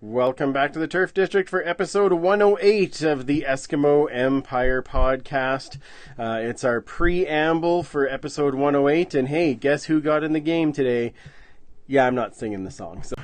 Welcome back to the Turf District for episode 108 of the Eskimo Empire podcast. It's our preamble for episode 108, and hey, guess who got in the game today? Yeah, I'm not singing the song, so...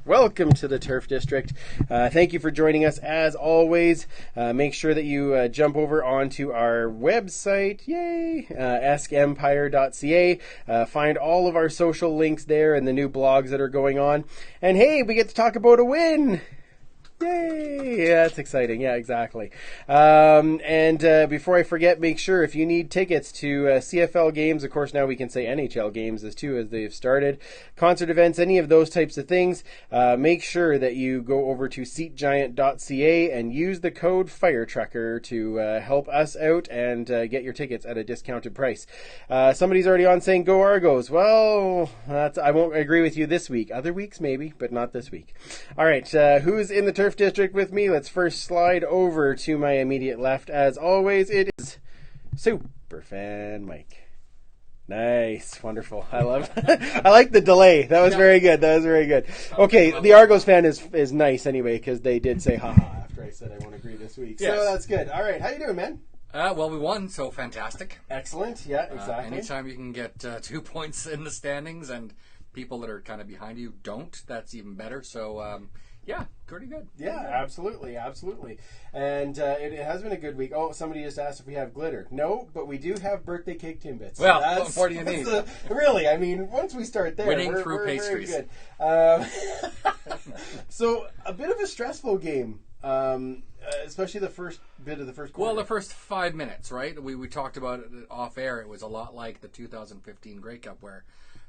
Welcome to the Turf District. Thank you for joining us as always. Make sure that you jump over onto our website, yay, eskempire.ca. Find all of our social links there and the new blogs that are going on. And hey, we get to talk about a win! Yay! Yeah, that's exciting. Yeah, exactly. Before I forget, make sure if you need tickets to CFL games, of course now we can say NHL games as they've started, concert events, any of those types of things, make sure that you go over to seatgiant.ca and use the code FIRETRUCKER to help us out and get your tickets at a discounted price. Somebody's already on saying go Argos. Well, I won't agree with you this week. Other weeks maybe, but not this week. All right, who's in the Turf District with me? Let's first slide over to my immediate left. As always, it is Superfan Mike. Nice, wonderful. I like the delay. That was very good. Okay, the Argos fan is nice anyway because they did say haha after I said I won't agree this week. Yes. So that's good. All right, how you doing, man? Well, we won, so fantastic. Excellent. Yeah, exactly. Anytime you can get 2 points in the standings and people that are kind of behind you don't, that's even better. So, yeah, pretty good. Yeah, absolutely. And it has been a good week. Oh, somebody just asked if we have glitter. No, but we do have birthday cake Timbits. Well, what more do you need? Really, I mean, once we start there, winning through pastries. Very good. So, a bit of a stressful game, especially the first bit of the first quarter. Well, the first 5 minutes, right? We talked about it off air. It was a lot like the 2015 Grey Cup where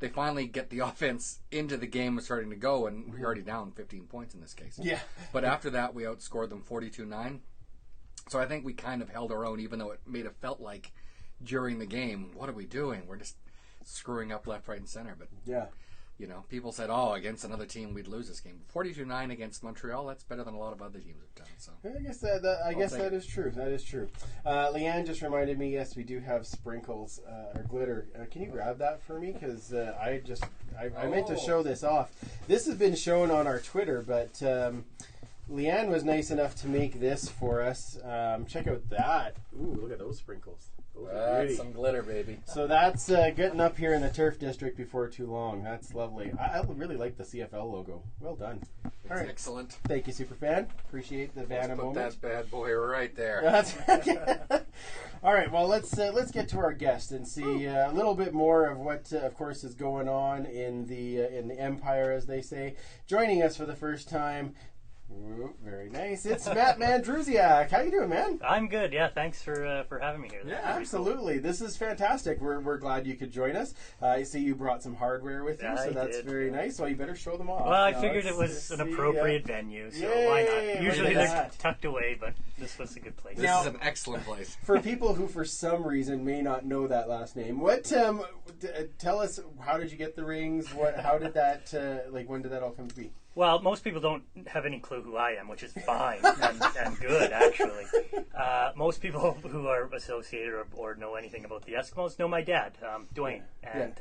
they finally get the offense into the game and starting to go, and we're already down 15 points in this case. Yeah. But after that, we outscored them 42-9. So I think we kind of held our own, even though it made it felt like during the game, what are we doing? We're just screwing up left, right, and center. But yeah. You know, people said, against another team, we'd lose this game. 42-9 against Montreal, that's better than a lot of other teams have done. So I guess that is true. That is true. Leanne just reminded me, yes, we do have sprinkles or glitter. Can you grab that for me? Because I meant to show this off. This has been shown on our Twitter, but Leanne was nice enough to make this for us. Check out that. Ooh, look at those sprinkles. That's some glitter, baby. So that's getting up here in the Turf District before too long. That's lovely. I really like the CFL logo. Well done. All right. Excellent. Thank you, Superfan. Appreciate the Vanna moment. That bad boy right there. All right. Well, let's get to our guest and see a little bit more of what, of course, is going on in the Empire, as they say. Joining us for the first time. Ooh, very nice. It's Matt Mandrusiak. How you doing, man? I'm good. Yeah, thanks for having me here. Yeah, absolutely. Cool. This is fantastic. We're glad you could join us. I see you brought some hardware with you, so that's very nice. Well, you better show them off. Well, I figured it was an appropriate venue, so why not? Usually they're tucked away, but this was a good place. This is an excellent place. For people who, for some reason, may not know that last name, what? Tell us, how did you get the rings? How did that? When did that all come to be? Well, most people don't have any clue who I am, which is fine and good, actually. Most people who are associated or know anything about the Eskimos know my dad, Dwayne. And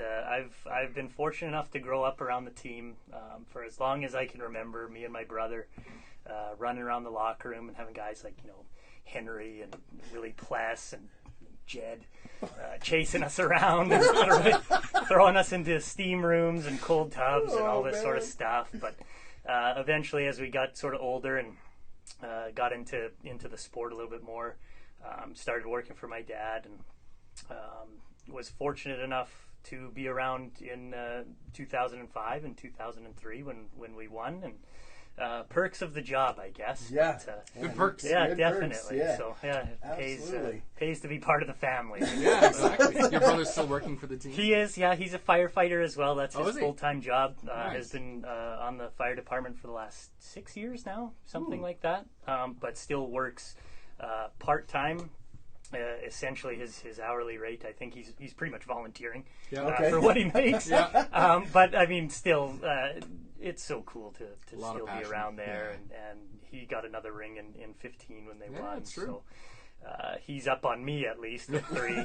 I've been fortunate enough to grow up around the team for as long as I can remember, me and my brother running around the locker room and having guys like, Henry and Willie Pless and Jed chasing us around and throwing us into steam rooms and cold tubs and all this sort of stuff. But eventually, as we got sort of older and got into the sport a little bit more, started working for my dad and was fortunate enough to be around in 2005 and 2003 when we won. And perks of the job, I guess. Yeah. But, good perks. Yeah, good definitely. Perks, yeah. So, it pays to be part of the family. Yeah, exactly. Your brother's still working for the team? He is, yeah. He's a firefighter as well. That's his full-time job. Nice. Has been on the fire department for the last 6 years now, something like that. But still works part-time. Essentially, his hourly rate, I think he's pretty much volunteering for what he makes. But I mean, still, it's so cool to still be around there. And he got another ring in 15 when they won. That's true. He's up on me at least with 3.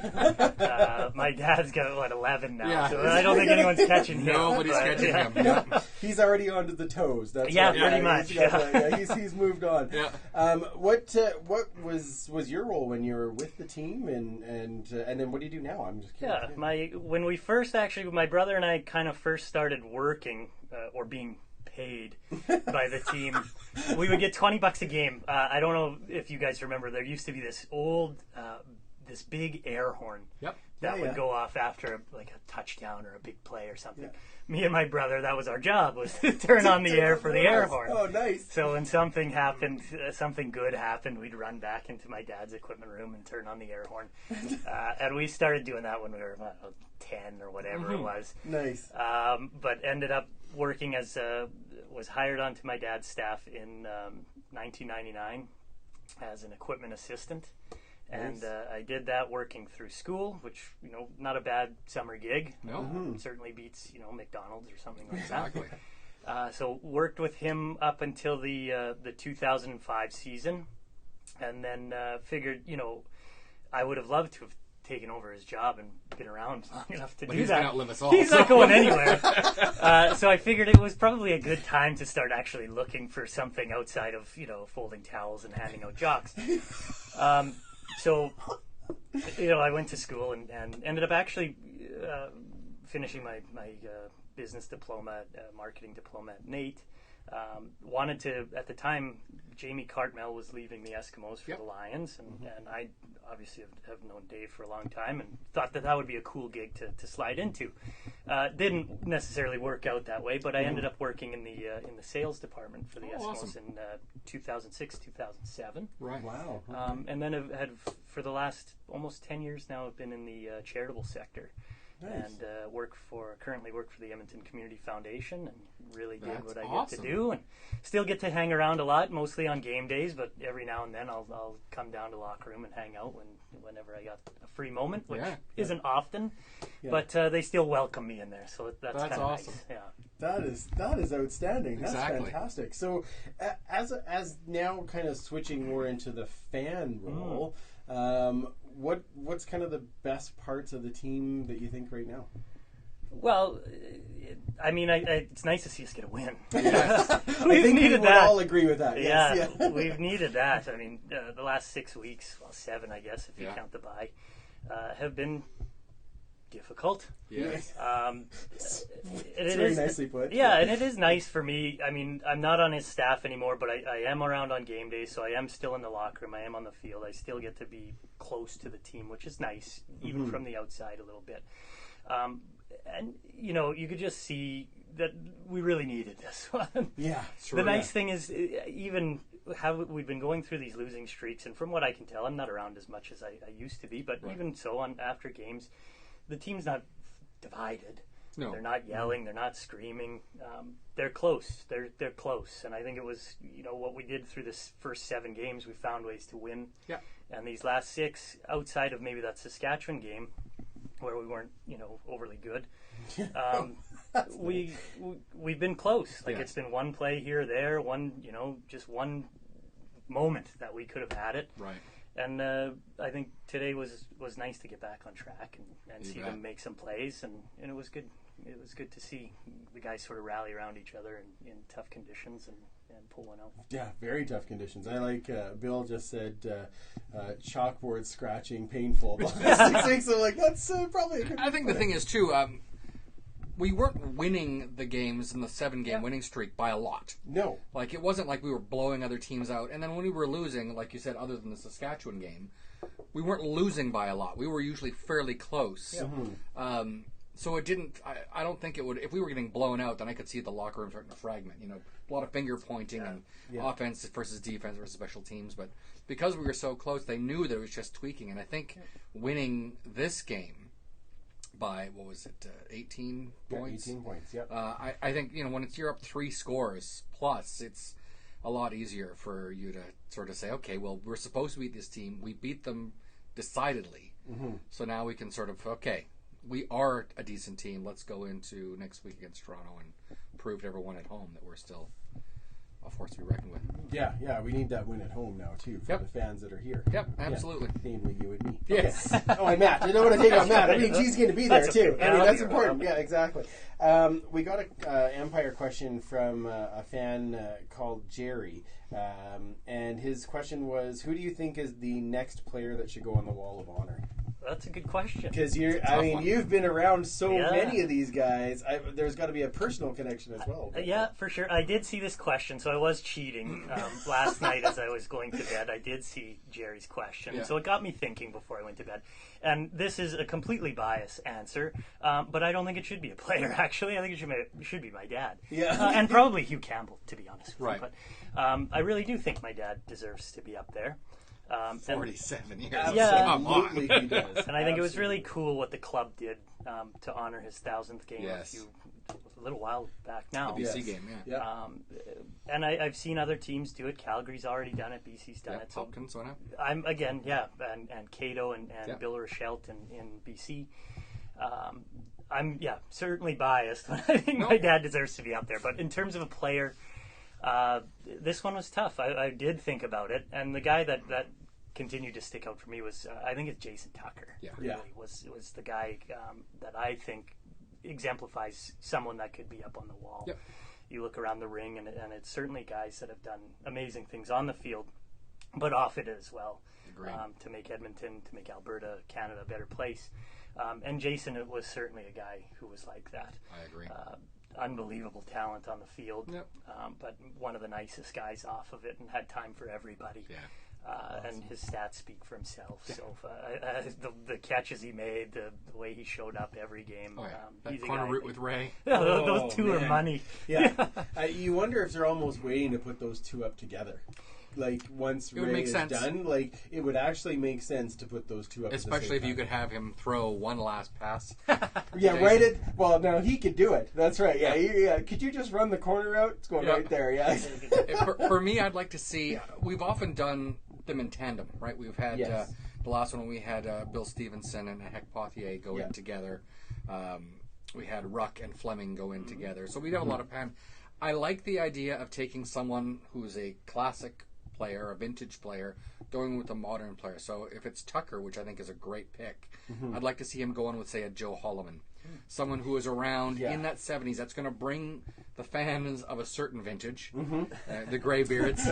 My dad's got 11 now, Yeah. so I don't think anyone's catching him. Nobody's catching him. Yeah. He's already onto the toes. That's pretty much. He's moved on. Yeah. What was your role when you were with the team, and then what do you do now? I'm just curious. When we first my brother and I kind of first started working or being paid by the team, we would get $20 a game. I don't know if you guys remember, there used to be this old this big air horn that would go off after like a touchdown or a big play or something. Me and my brother, that was our job, was to turn on the air for the air horn. Oh, nice. So when something happened, something good happened, we'd run back into my dad's equipment room and turn on the air horn. And we started doing that when we were 10 or whatever it was. Nice. But ended up working was hired onto my dad's staff in 1999 as an equipment assistant. And I did that working through school, which, not a bad summer gig. No. Certainly beats, McDonald's or something like that. So worked with him up until the 2005 season. And then figured, I would have loved to have taken over his job and been around long enough to do he's that. gonna outlive us all, He's not going anywhere. So I figured it was probably a good time to start actually looking for something outside of, folding towels and handing out jocks. So, I went to school and ended up actually finishing my business diploma, marketing diploma at NAIT. Wanted to, at the time, Jamie Cartmel was leaving the Eskimos for the Lions, and I obviously have known Dave for a long time and thought that would be a cool gig to slide into. Didn't necessarily work out that way, but I ended up working in the sales department for the Eskimos in 2006, 2007. Right. Wow. And then had for the last almost 10 years now, I've been in the charitable sector. Nice. And currently work for the Edmonton Community Foundation, and really dig what I get to do, and still get to hang around a lot, mostly on game days. But every now and then, I'll come down to locker room and hang out whenever I got a free moment, which isn't often. Yeah. But they still welcome me in there, so that's kind of awesome. Nice. Yeah. That is outstanding. That's exactly. Fantastic. So, as now kind of switching more into the fan role. What's kind of the best parts of the team that you think right now? Well, it's nice to see us get a win. Yes. We've needed that. We all agree with that. Yes. Yeah, we've needed that. The last 6 weeks, 7, I guess, if you count the bye, have been difficult. Yes. It's very nicely put. Yeah, and it is nice for me. I'm not on his staff anymore, but I am around on game days, so I am still in the locker room. I am on the field. I still get to be close to the team, which is nice, even from the outside a little bit. And, you could just see that we really needed this one. Yeah. The nice thing is, even how we've been going through these losing streaks, and from what I can tell, I'm not around as much as I used to be, but even so, after games, the team's not divided. No. They're not yelling. They're not screaming. They're close. They're close. And I think it was, what we did through this first 7 games, we found ways to win. Yeah. And these last 6, outside of maybe that Saskatchewan game, where we weren't, overly good, we've been close. Like it's been one play here or there, just one moment that we could have had it. Right. And I think today was nice to get back on track and see them make some plays, and it was good. It was good to see the guys sort of rally around each other in tough conditions and pull one out. Yeah, very tough conditions. I like Bill just said chalkboard scratching painful. The last 6 weeks, I'm like, that's probably a good I think the thing is, too, we weren't winning the games in the 7-game winning streak by a lot. No. Like, it wasn't like we were blowing other teams out. And then when we were losing, like you said, other than the Saskatchewan game, we weren't losing by a lot. We were usually fairly close. Yeah. So it didn't, I don't think it would, if we were getting blown out, then I could see the locker room starting to fragment. A lot of finger pointing and offense versus defense versus special teams. But because we were so close, they knew that it was just tweaking. And I think winning this game by, 18 points? 18 points, yep. I think, when you're up 3 scores plus, it's a lot easier for you to sort of say, okay, well, we're supposed to beat this team. We beat them decidedly. So now we can sort of, okay, we are a decent team. Let's go into next week against Toronto and prove to everyone at home that we're still a force to be reckoned with. Yeah, we need that win at home now too for the fans that are here. Yep, absolutely. Yeah, namely you and me. Yes. Okay. Oh, and Matt. I don't want to take on Matt. I mean, he's going to be there That's too. okay. I mean, Yeah, that's I'll be important. around. Yeah, exactly. We got a Empire question from a fan called Jerry, and his question was, "Who do you think is the next player that should go on the Wall of Honor?" That's a good question. Because one. you've been around so Yeah. many of these guys. There's got to be a personal connection as well. Yeah, for sure. I did see this question, so I was cheating last night as I was going to bed. I did see Jerry's question, so it got me thinking before I went to bed. And this is a completely biased answer, but I don't think it should be a player. Actually, I think it should be my dad. Yeah. And probably Hugh Campbell, to be honest. Right. But I really do think my dad deserves to be up there. 47 years. Yeah. Come on. Absolutely he does. And I think it was really cool what the club did to honor his 1,000th game Yes. a little while back now. BC game, yeah. And I've seen other teams do it. Calgary's already done it. BC's done it. So Hopkins went out. I'm and Cato and Bill Rochelt in BC. I'm certainly biased, but I think my dad deserves to be up there. But in terms of a player, this one was tough. I did think about it, and the guy that continued to stick out for me was I think it's Jason Tucker. Really was the guy that I think exemplifies someone that could be up on the wall. Yep. You look around the ring, and it's certainly guys that have done amazing things on the field, but off it as well. To make Edmonton, to make Alberta, Canada a better place. And Jason was certainly a guy who was like that. I agree. Unbelievable talent on the field, Yep. But one of the nicest guys off of it and had time for everybody. Yeah. Awesome. And his stats speak for himself. So the catches he made, the way he showed up every game. Oh, yeah. That He's a corner guy route with Ray. those two are money. Yeah. You wonder if they're almost waiting to put those two up together. Like, once Ray is done, like, it would actually make sense to put those two up Especially if you could have him throw one last pass. Well, no, he could do it. That's right. Yeah. Could you just run the corner out? It's going right there. Yeah. For me, I'd like to see. We've often done them in tandem, right? We've had the last one we had Bill Stevenson and Heck Pothier go in together. We had Ruck and Fleming go in together. So we have a lot of pan. I like the idea of taking someone who's a classic player, a vintage player, going with a modern player. So if it's Tucker, which I think is a great pick, I'd like to see him go on with, say, a Joe Holloman. Someone who is around in that 70s. That's going to bring the fans of a certain vintage, the graybeards.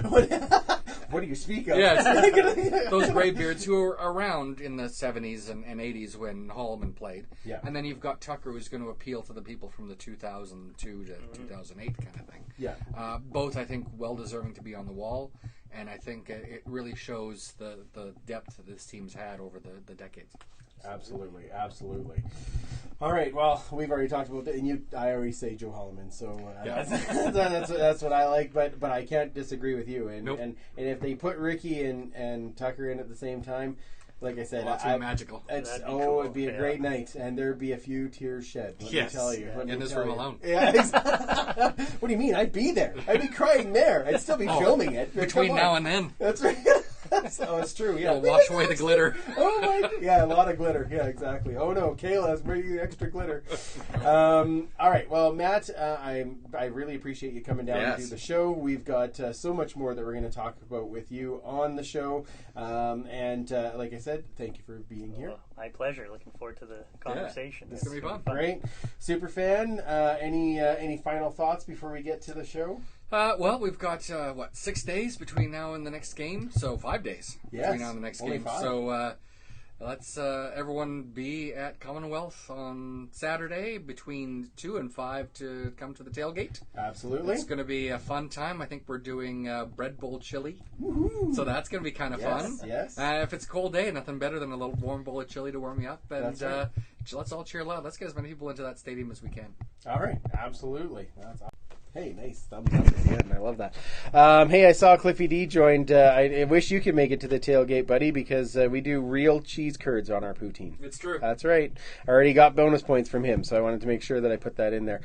What do you speak of? Yes, those graybeards who were around in the 70s and 80s when Holloman played. Yeah. And then you've got Tucker, who's going to appeal to the people from the 2002 to 2008 kind of thing. Yeah. Both, I think, well-deserving to be on the wall. And I think it really shows the depth that this team's had over the decades. Absolutely. All right. Well, we've already talked about that, and I always say Joe Holloman, so that's what I like. But I can't disagree with you. And and if they put Ricky and Tucker in at the same time, like I said, it's magical. It'd be a great night, and there'd be a few tears shed. Let me tell you. In this room alone. Yeah. What do you mean? I'd be there. I'd be crying there. I'd still be filming it between now and then. That's right. Oh, it's true. Yeah. It'll wash away the glitter. Oh my! Yeah, a lot of glitter. Yeah, exactly. Oh no, Kayla's bringing extra glitter. All right. Well, Matt, I really appreciate you coming down to do the show. We've got so much more that we're going to talk about with you on the show. And like I said, thank you for being here. My pleasure. Looking forward to the conversation. It's going to be fun. Great. Superfan, any final thoughts before we get to the show? Well, we've got 6 days between now and the next game, so 5 days between now and the next game. 5. So let's everyone be at Commonwealth on Saturday between 2 and 5 to come to the tailgate. Absolutely, it's going to be a fun time. I think we're doing bread bowl chili, so that's going to be kind of fun. Yes. If it's a cold day, nothing better than a little warm bowl of chili to warm you up, and let's all cheer loud. Let's get as many people into that stadium as we can. All right, absolutely. That's awesome. Hey, nice thumbs up again. I love that. Hey, I saw Cliffy D joined. I wish you could make it to the tailgate, buddy, because we do real cheese curds on our poutine. It's true. That's right. I already got bonus points from him, so I wanted to make sure that I put that in there.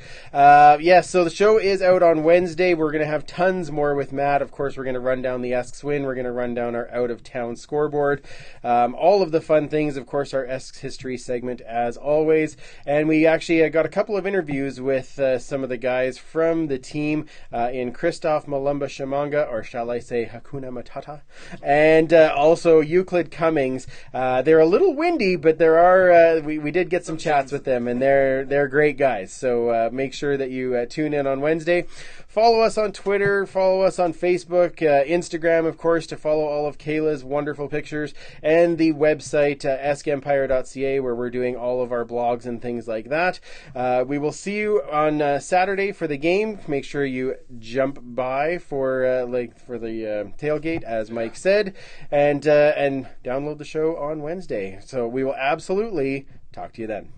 So the show is out on Wednesday. We're going to have tons more with Matt. Of course, we're going to run down the Esks win. We're going to run down our out-of-town scoreboard. All of the fun things, of course, our Esks history segment, as always. And we actually got a couple of interviews with some of the guys from the the team in Christoph Malumba Shamanga, or shall I say Hakuna Matata, and also Euclid Cummings. They're a little windy, but there are we did get some chats with them, and they're great guys. So make sure that you tune in on Wednesday. Follow us on Twitter, follow us on Facebook, Instagram, of course, to follow all of Kayla's wonderful pictures, and the website, eskempire.ca, where we're doing all of our blogs and things like that. We will see you on Saturday for the game. Make sure you jump by for the tailgate, as Mike said, and download the show on Wednesday. So we will absolutely talk to you then.